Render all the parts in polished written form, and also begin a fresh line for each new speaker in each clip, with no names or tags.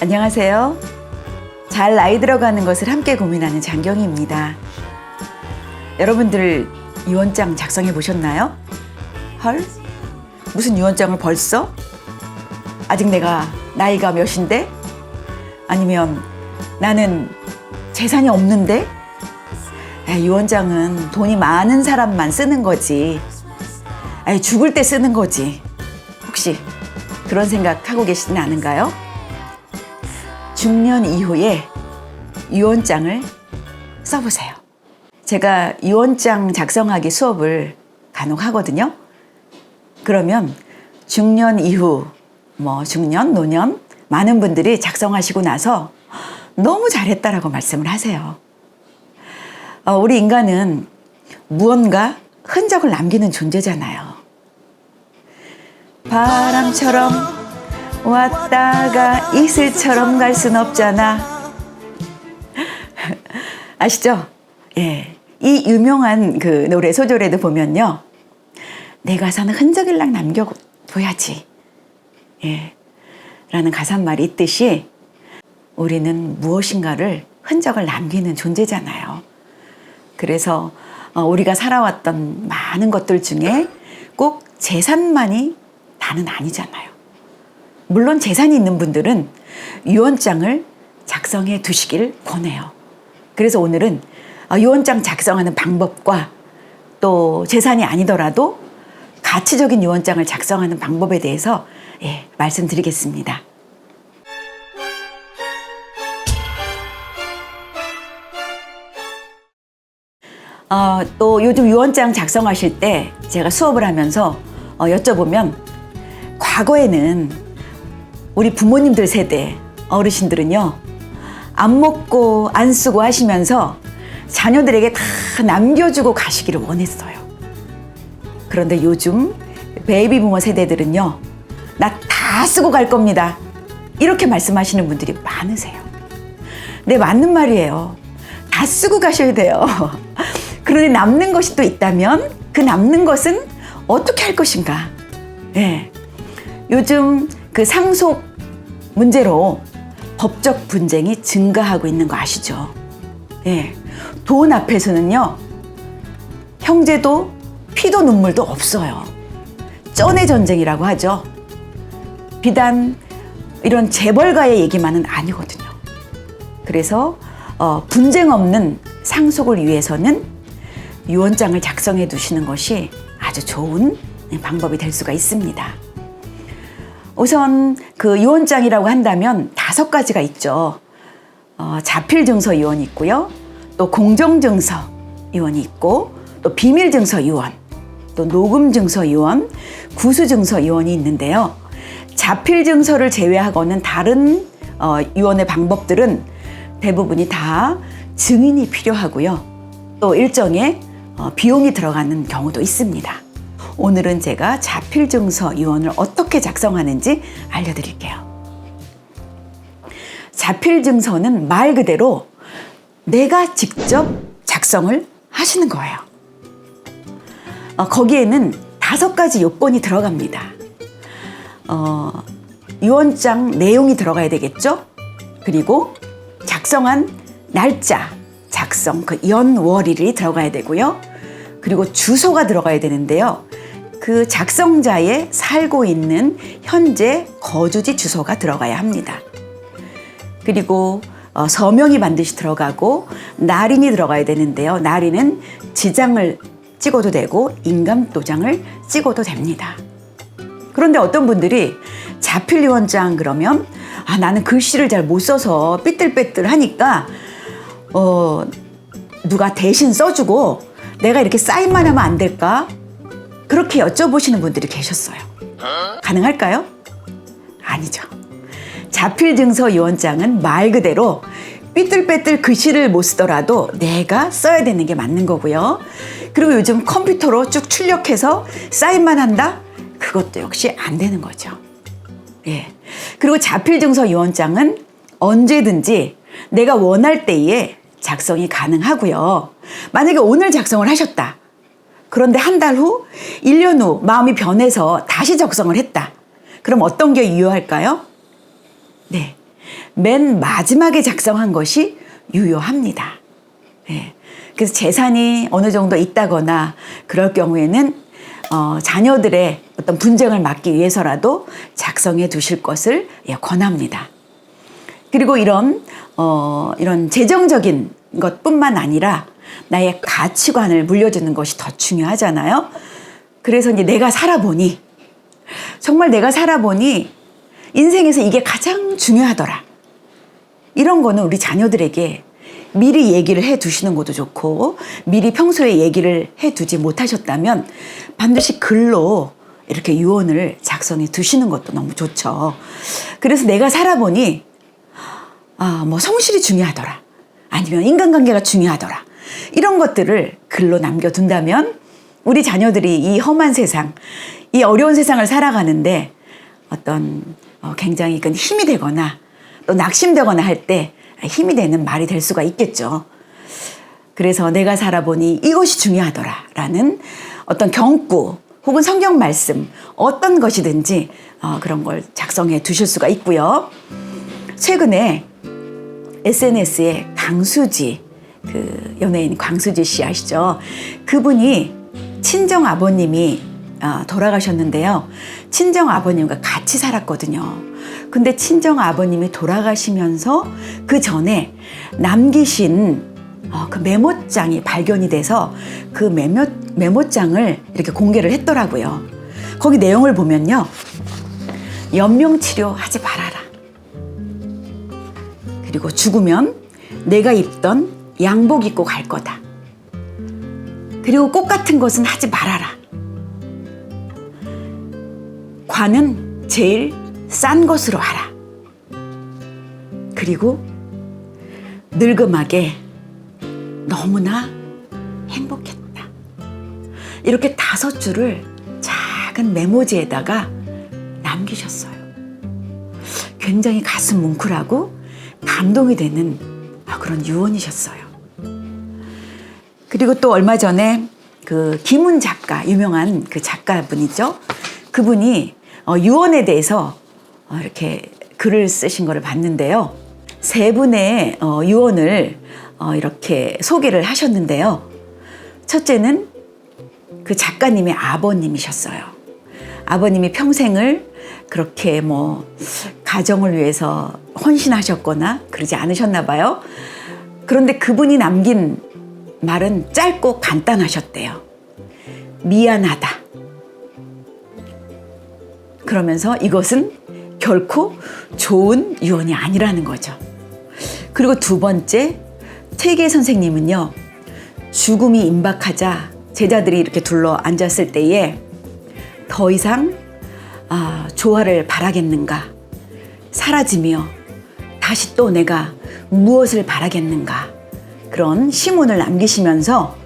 안녕하세요. 잘 나이 들어가는 것을 함께 고민하는 장경희입니다. 여러분들 유언장 작성해 보셨나요? 헐? 무슨 유언장을 벌써? 아직 내가 나이가 몇인데? 아니면 나는 재산이 없는데? 유언장은 돈이 많은 사람만 쓰는 거지. 죽을 때 쓰는 거지. 혹시 그런 생각 하고 계시진 않은가요? 중년 이후에 유언장을 써보세요. 제가 유언장 작성하기 수업을 간혹 하거든요. 그러면 중년 이후, 중년, 노년 많은 분들이 작성하시고 나서 너무 잘했다라고 말씀을 하세요. 우리 인간은 무언가 흔적을 남기는 존재잖아요. 바람처럼 왔다가 이슬처럼 갈 순 없잖아. 아시죠? 예. 이 유명한 그 노래 소절에도 보면요. 내가 사는 흔적일랑 남겨둬야지. 예. 라는 가사말이 있듯이 우리는 무엇인가를 흔적을 남기는 존재잖아요. 그래서 우리가 살아왔던 많은 것들 중에 꼭 재산만이 다는 아니잖아요. 물론 재산이 있는 분들은 유언장을 작성해 두시길 권해요. 그래서 오늘은 유언장 작성하는 방법과 또 재산이 아니더라도 가치적인 유언장을 작성하는 방법에 대해서 말씀드리겠습니다. 또 요즘 유언장 작성하실 때 제가 수업을 하면서 여쭤보면 과거에는 우리 부모님들 세대 어르신들은요, 안 먹고 안 쓰고 하시면서 자녀들에게 다 남겨주고 가시기를 원했어요. 그런데 요즘 베이비 부모 세대들은요, 나 다 쓰고 갈 겁니다. 이렇게 말씀하시는 분들이 많으세요. 네, 맞는 말이에요. 다 쓰고 가셔야 돼요. 그런데 남는 것이 또 있다면 그 남는 것은 어떻게 할 것인가? 네. 요즘 그 상속 문제로 법적 분쟁이 증가하고 있는 거 아시죠? 예. 돈 앞에서는요, 형제도 피도 눈물도 없어요. 쩐의 전쟁이라고 하죠. 비단 이런 재벌가의 얘기만은 아니거든요. 그래서 분쟁 없는 상속을 위해서는 유언장을 작성해 두시는 것이 아주 좋은 방법이 될 수가 있습니다. 우선 그 유언장이라고 한다면 5가지가 있죠. 자필증서 유언이 있고요. 또 공정증서 유언이 있고, 또 비밀증서 유언, 또 녹음증서 유언, 구수증서 유언이 있는데요. 자필증서를 제외하고는 다른 유언의 방법들은 대부분이 다 증인이 필요하고요. 또 일정의 비용이 들어가는 경우도 있습니다. 오늘은 제가 자필증서 유언을 어떻게 작성하는지 알려드릴게요. 자필증서는 말 그대로 내가 직접 작성을 하시는 거예요. 거기에는 5가지 요건이 들어갑니다. 유언장 내용이 들어가야 되겠죠? 그리고 작성한 날짜, 작성, 그 연월일이 들어가야 되고요. 그리고 주소가 들어가야 되는데요. 그 작성자의 살고 있는 현재 거주지 주소가 들어가야 합니다. 그리고 서명이 반드시 들어가고 날인이 들어가야 되는데요. 날인은 지장을 찍어도 되고 인감도장을 찍어도 됩니다. 그런데 어떤 분들이 자필 유언장 그러면 나는 글씨를 잘 못 써서 삐뚤빼뚤 하니까 누가 대신 써주고 내가 이렇게 사인만 하면 안 될까? 그렇게 여쭤보시는 분들이 계셨어요. 가능할까요? 아니죠. 자필증서 유언장은 말 그대로 삐뚤빼뚤 글씨를 못 쓰더라도 내가 써야 되는 게 맞는 거고요. 그리고 요즘 컴퓨터로 쭉 출력해서 사인만 한다? 그것도 역시 안 되는 거죠. 예. 그리고 자필증서 유언장은 언제든지 내가 원할 때에 작성이 가능하고요. 만약에 오늘 작성을 하셨다. 그런데 한 달 후, 1년 후 마음이 변해서 다시 작성을 했다. 그럼 어떤 게 유효할까요? 네. 맨 마지막에 작성한 것이 유효합니다. 예. 그래서 재산이 어느 정도 있다거나 그럴 경우에는 자녀들의 어떤 분쟁을 막기 위해서라도 작성해 두실 것을 권합니다. 그리고 이런 재정적인 것뿐만 아니라 나의 가치관을 물려주는 것이 더 중요하잖아요. 그래서 이제 정말 내가 살아보니 인생에서 이게 가장 중요하더라. 이런 거는 우리 자녀들에게 미리 얘기를 해 두시는 것도 좋고, 미리 평소에 얘기를 해 두지 못하셨다면 반드시 글로 이렇게 유언을 작성해 두시는 것도 너무 좋죠. 그래서 내가 살아보니 성실이 중요하더라. 아니면 인간관계가 중요하더라. 이런 것들을 글로 남겨둔다면 우리 자녀들이 이 험한 세상, 이 어려운 세상을 살아가는데 어떤 굉장히 큰 힘이 되거나 또 낙심되거나 할 때 힘이 되는 말이 될 수가 있겠죠. 그래서 내가 살아보니 이것이 중요하더라 라는 어떤 경구 혹은 성경 말씀 어떤 것이든지 그런 걸 작성해 두실 수가 있고요. 최근에 SNS에 강수지, 그 연예인 강수지 씨 아시죠? 그분이 친정 아버님이 돌아가셨는데요. 친정 아버님과 같이 살았거든요. 근데 친정 아버님이 돌아가시면서 그 전에 남기신 그 메모장이 발견이 돼서 그 메모장을 이렇게 공개를 했더라고요. 거기 내용을 보면요. 연명치료 하지 말아라. 그리고 죽으면 내가 입던 양복 입고 갈 거다. 그리고 꽃 같은 것은 하지 말아라. 관은 제일 싼 것으로 하라. 그리고 늙음하게 너무나 행복했다. 이렇게 5줄을 작은 메모지에다가 남기셨어요. 굉장히 가슴 뭉클하고 감동이 되는 그런 유언이셨어요. 그리고 또 얼마 전에 그 김훈 작가, 유명한 그 작가분이죠. 그분이 유언에 대해서 이렇게 글을 쓰신 거를 봤는데요. 3분의 유언을 이렇게 소개를 하셨는데요. 첫째는 그 작가님의 아버님이셨어요. 아버님이 평생을 그렇게 가정을 위해서 헌신하셨거나 그러지 않으셨나 봐요. 그런데 그분이 남긴 말은 짧고 간단하셨대요. 미안하다. 그러면서 이것은 결코 좋은 유언이 아니라는 거죠. 그리고 2번째, 퇴계 선생님은요. 죽음이 임박하자 제자들이 이렇게 둘러 앉았을 때에 더 이상 조화를 바라겠는가? 사라지며 다시 또 내가 무엇을 바라겠는가? 그런 시문을 남기시면서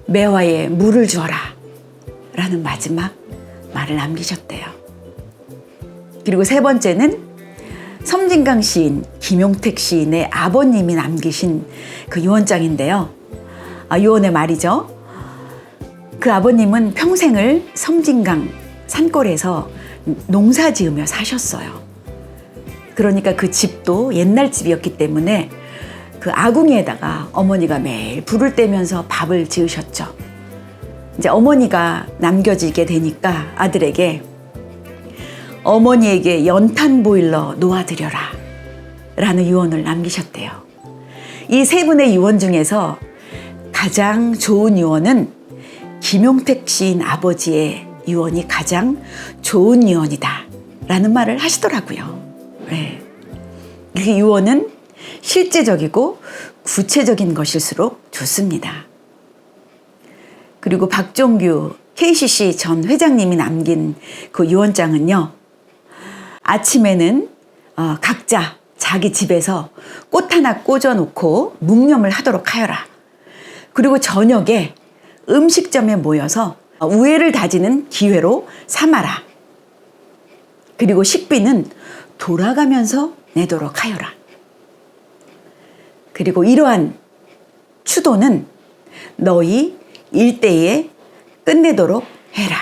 매화에 물을 주어라 라는 마지막 말을 남기셨대요. 그리고 3번째는 섬진강 시인 김용택 시인의 아버님이 남기신 그 유언장인데요. 유언의 말이죠. 그 아버님은 평생을 섬진강 산골에서 농사 지으며 사셨어요. 그러니까 그 집도 옛날 집이었기 때문에 그 아궁이에다가 어머니가 매일 불을 떼면서 밥을 지으셨죠. 이제 어머니가 남겨지게 되니까 아들에게 어머니에게 연탄 보일러 놓아드려라 라는 유언을 남기셨대요. 이 3분의 유언 중에서 가장 좋은 유언은 김용택 시인 아버지의 유언이 가장 좋은 유언이다 라는 말을 하시더라고요. 네. 이 유언은 실제적이고 구체적인 것일수록 좋습니다. 그리고 박종규 KCC 전 회장님이 남긴 그 유언장은요. 아침에는 각자 자기 집에서 꽃 하나 꽂아놓고 묵념을 하도록 하여라. 그리고 저녁에 음식점에 모여서 우애를 다지는 기회로 삼아라. 그리고 식비는 돌아가면서 내도록 하여라. 그리고 이러한 추도는 너희 일대에 끝내도록 해라.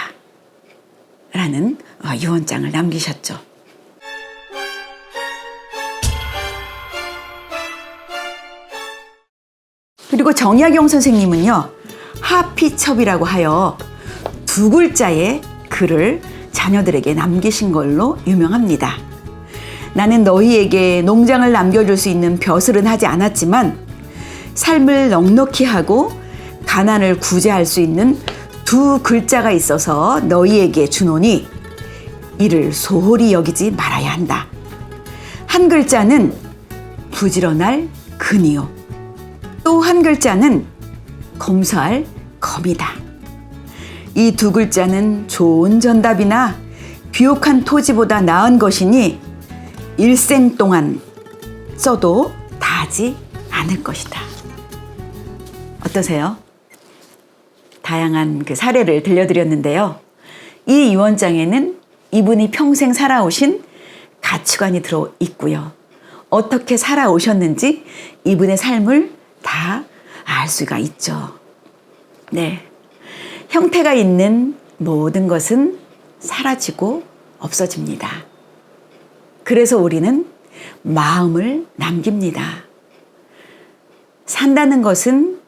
라는 유언장을 남기셨죠. 그리고 정약용 선생님은요, 하피첩이라고 하여 2글자의 글을 자녀들에게 남기신 걸로 유명합니다. 나는 너희에게 농장을 남겨줄 수 있는 벼슬은 하지 않았지만 삶을 넉넉히 하고 가난을 구제할 수 있는 2글자가 있어서 너희에게 주노니 이를 소홀히 여기지 말아야 한다. 한 글자는 부지런할 근이요, 또 한 글자는 검소할 검이다. 이 2글자는 좋은 전답이나 비옥한 토지보다 나은 것이니 일생 동안 써도 다하지 않을 것이다. 어떠세요? 다양한 그 사례를 들려드렸는데요. 이 유언장에는 이분이 평생 살아오신 가치관이 들어 있고요. 어떻게 살아오셨는지 이분의 삶을 다 알 수가 있죠. 네. 형태가 있는 모든 것은 사라지고 없어집니다. 그래서 우리는 마음을 남깁니다. 산다는 것은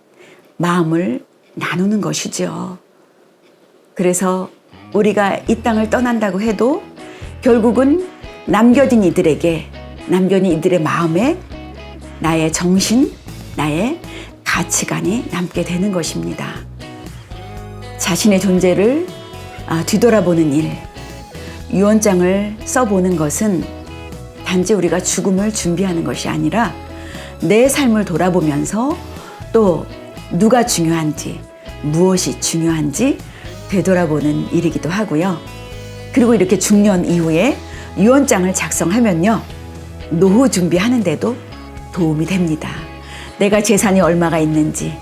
마음을 나누는 것이죠. 그래서 우리가 이 땅을 떠난다고 해도 결국은 남겨진 이들에게, 남겨진 이들의 마음에 나의 정신, 나의 가치관이 남게 되는 것입니다. 자신의 존재를 뒤돌아보는 일, 유언장을 써보는 것은 단지 우리가 죽음을 준비하는 것이 아니라 내 삶을 돌아보면서 또 누가 중요한지, 무엇이 중요한지 되돌아보는 일이기도 하고요. 그리고 이렇게 중년 이후에 유언장을 작성하면요, 노후 준비하는 데도 도움이 됩니다. 내가 재산이 얼마가 있는지,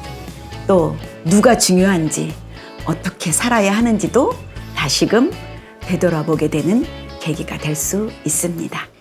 또 누가 중요한지, 어떻게 살아야 하는지도 다시금 되돌아보게 되는 계기가 될 수 있습니다.